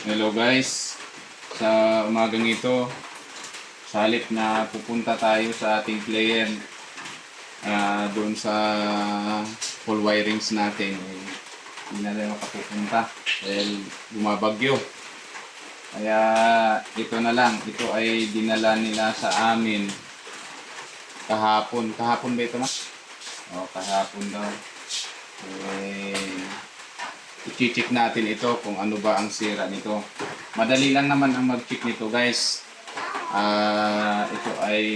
Hello guys, sa umagang ito, sa halip na pupunta tayo sa ating client doon sa full wirings natin, hindi na tayo makapupunta dahil bumabagyo. Kaya ito na lang, ito ay dinala nila sa amin kahapon. Kahapon ba ito na? O, kahapon daw. I-check natin ito kung ano ba ang sira nito. Madali lang naman ang mag-check nito guys. Ito ay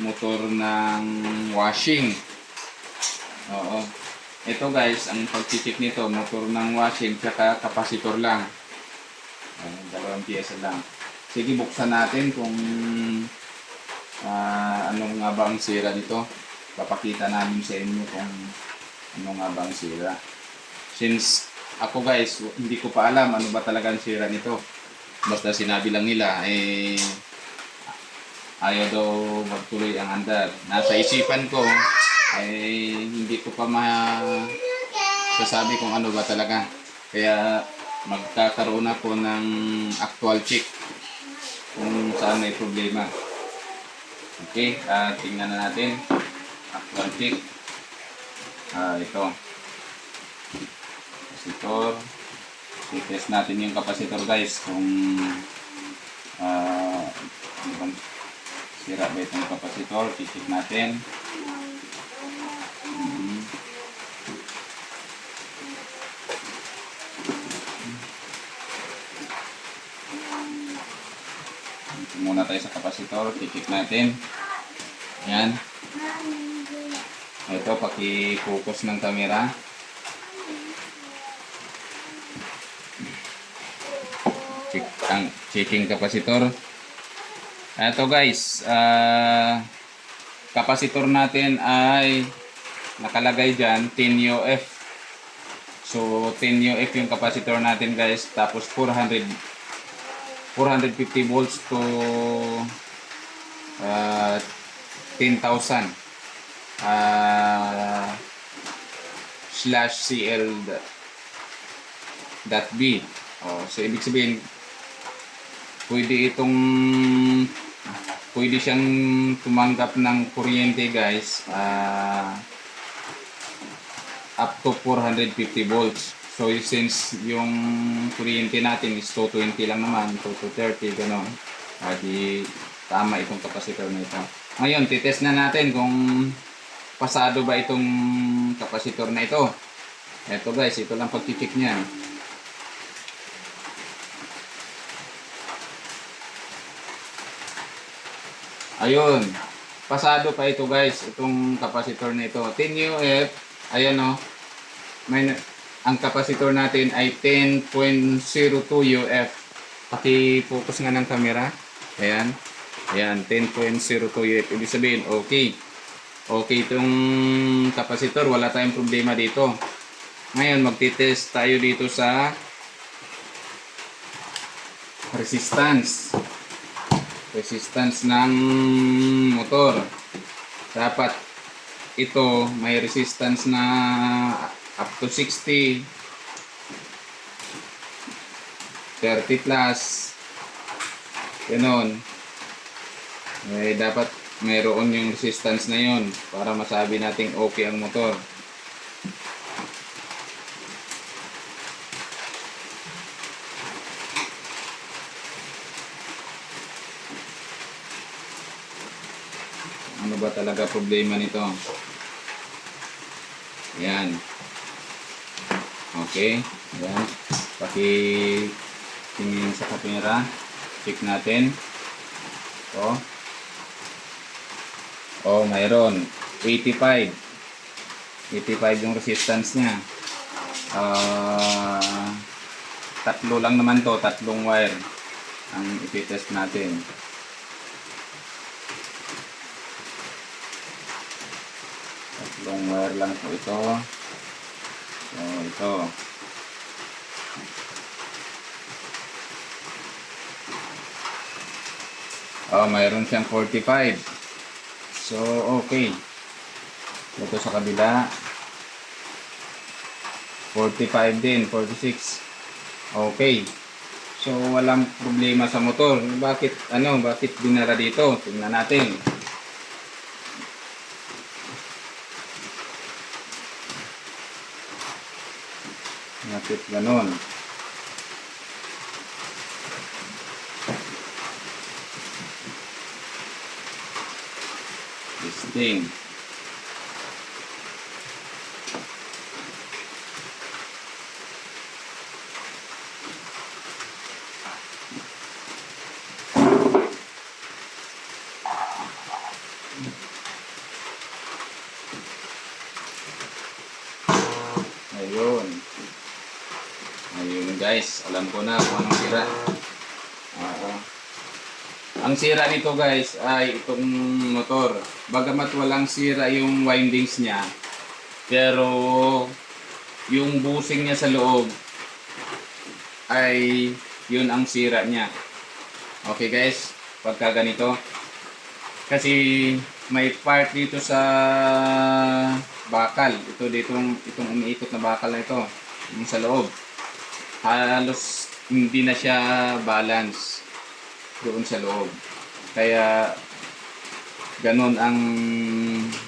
motor ng washing. Oo. Ito guys, ang pag-check nito, motor ng washing tsaka kapasitor lang. Dalawang piyesa lang. Sige, buksan natin kung ano nga ba ang sira nito. Papakita namin sa inyo kung ano nga ba ang sira. Since ako guys, hindi ko pa alam ano ba talaga ang sira nito. Basta sinabi lang nila, ayaw daw magtuloy ang andar. Nasa isipan ko, hindi ko pa masasabi kung ano ba talaga. Kaya magkakaroon ako ng actual check kung saan may problema. Okay, tingnan na natin. Actual check. Ito. Kapasitor. I-test natin yung kapasitor guys kung sira ba itong kapasitor. I-check natin. Muna tayo sa kapasitor. I-check natin. Yan. Ito, paki-focus ng camera. Checking kapasitor. Ito guys, kapasitor natin ay nakalagay dyan 10 UF. So 10 UF yung kapasitor natin guys, tapos 450 volts to 10,000 /CL.B. So ibig sabihin pwede siyang tumanggap ng kuryente guys, up to 450 volts. So since yung kuryente natin is 220 lang naman, 230 gano'n, di tama itong kapasitor na ito. Ngayon titest na natin kung pasado ba itong kapasitor na ito. Ito guys, ito lang pag-check niya. Ayun, pasado pa ito guys, itong kapasitor na ito. 10 UF, ayan o. Ang kapasitor natin ay 10.02 UF. Paki-focus nga ng camera. Ayan, ayan, 10.02 UF. Ibig sabihin, okay. Okay itong kapasitor, wala tayong problema dito. Ngayon, magtitest tayo dito sa resistance ng motor. Dapat ito may resistance na up to 60, 30 plus, ganoon. Dapat mayroon yung resistance na yun para masabi nating okay ang motor. Ano ba talaga problema nito? Yan. Okay. Yan. Pakitingin sa camera. Check natin. Mayroon. 85. 85 yung resistance niya. Tatlo lang naman to. Tatlong wire ang ipitest natin. Tatlong wire lang po ito. So ito. Mayroon siyang 45. So okay. Ito sa kabila. 45 din, 46. Okay. So walang problema sa motor. Bakit dinara dito? Tingnan natin. Bakit ganon? Testing. Ayun. Ayun guys, alam ko na kung anong sira. Oo. Ang sira nito guys ay itong motor. Bagamat walang sira yung windings niya, pero yung busing niya sa loob ay yun ang sira niya. Okay guys, pagka ganito. Kasi may part dito sa bakal. Itong umiikot na bakal na ito, yung sa loob. Halos hindi na siya balance doon sa loob. Kaya ganon ang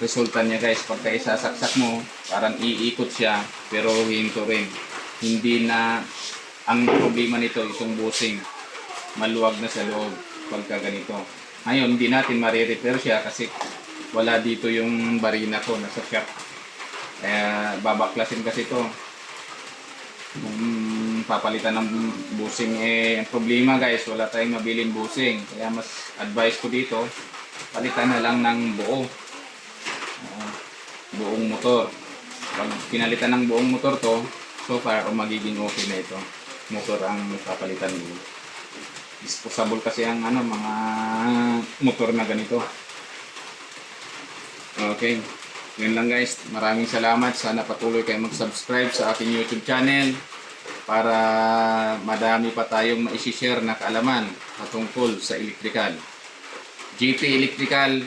resulta niya guys. Pagka isasaksak mo, parang iikot siya pero hinto rin. Hindi na, ang problema nito itong busing. Maluwag na sa loob pagka ganito. Ngayon, hindi natin marirepair siya kasi wala dito yung barina ko nasa shop. Kaya babaklasin kasi ito. Kung papalitan ng busing, ang problema guys, wala tayong mabiling busing. Kaya mas advice ko dito, palitan na lang ng buo. Buong motor. Pag pinalitan ng buong motor to, so far magiging okay na ito. Motor ang papalitan mo. Disposable kasi ang mga motor na ganito. Okay. Yun lang guys. Maraming salamat. Sana patuloy kayong mag-subscribe sa aking YouTube channel para madami pa tayong ma-share na kaalaman patungkol sa electrical. GP Electrical